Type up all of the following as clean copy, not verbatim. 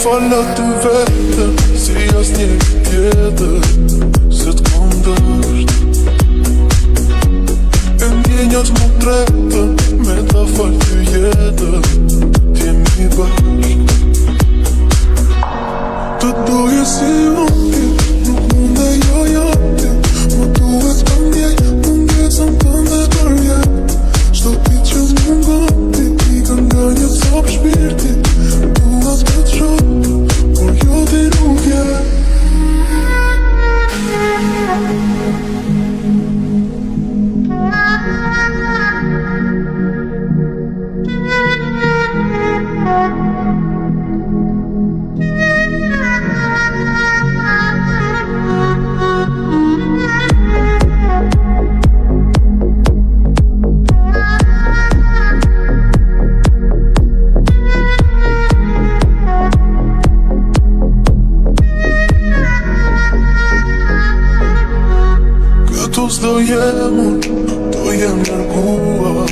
falla të vetëm, si asnjë tjetër, se t'kom dësht. E ndjenjat mu tretën, me ta fal të jetën, t'jemi bashk. Të doje si unë, nuk munde jo ti, mu duhet të ndjej, mungesën tënde për jet. Shto ti që mungon, ti pika nga një cop shpirti, duhet të të shoh, por jo ti nuk je. Do jem unë, do jem nërguar,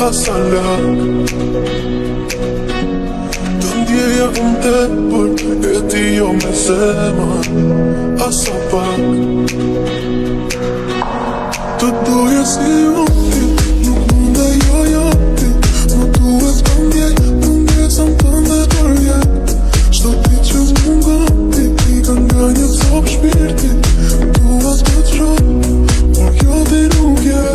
asa lak. Të ndjeja unë tepër, e ti jo me zemër, asa pak. Të doje si unë, nuk munde jo ti, mu duhet të ndjej, mungesën tënde për jet. Shto ti që mungon, ti pika nga një cop shpirti, duhet të të shoh, por jo ti nuk je.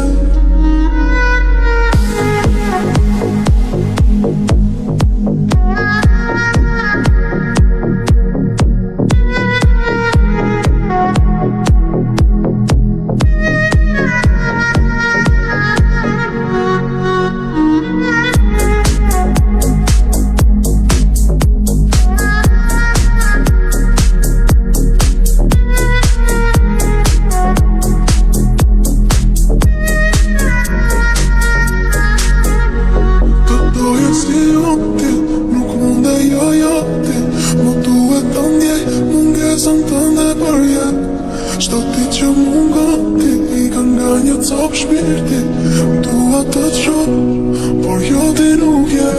Shto ti që mungon, ti pika nga një cop shpirti, dua të të shoh, por jo ti nuk je.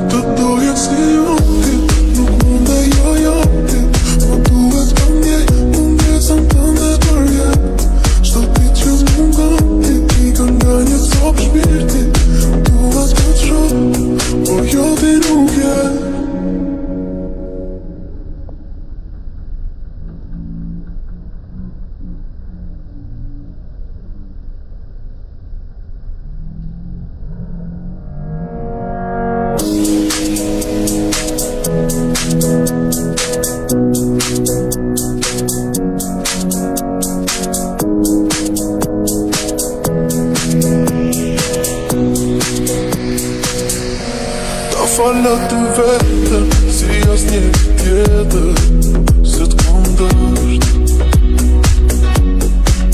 Të doje si unë, nuk munde jo ti, mu duhet të ndjej, mungesën tënde për jet. Shto ti që mungon, ti pika nga një cop shpirti, dua të të shoh, por jo ti nuk je. Falla të vetëm, si asnjë tjetër, se t'kom dësht.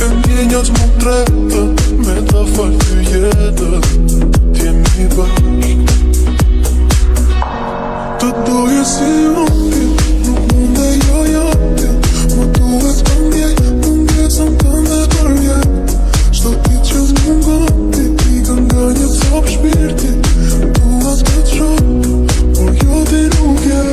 E ndjenjat mu tretën, me ta fal të jetën, t'jemi bashk. Të doje si unë, nuk munde jo ti, mu duhet të ndjej, mungesën tënde për jet. Shto ti që mungon, ti pika nga një cop shpirti, duhet të të shoh, por jo ti nuk je.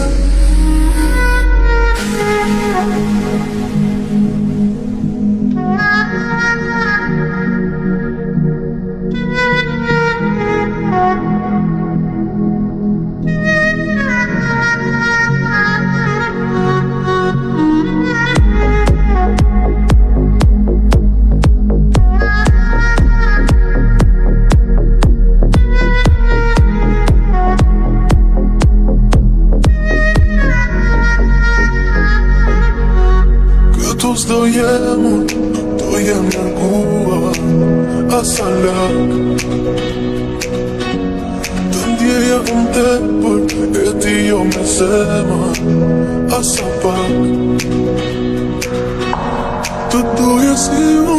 Do jem unë, do jem nërguar, asa lak. Të ndjeja unë tepër, e ti jo me zemër, asa pak. Të doje si unë,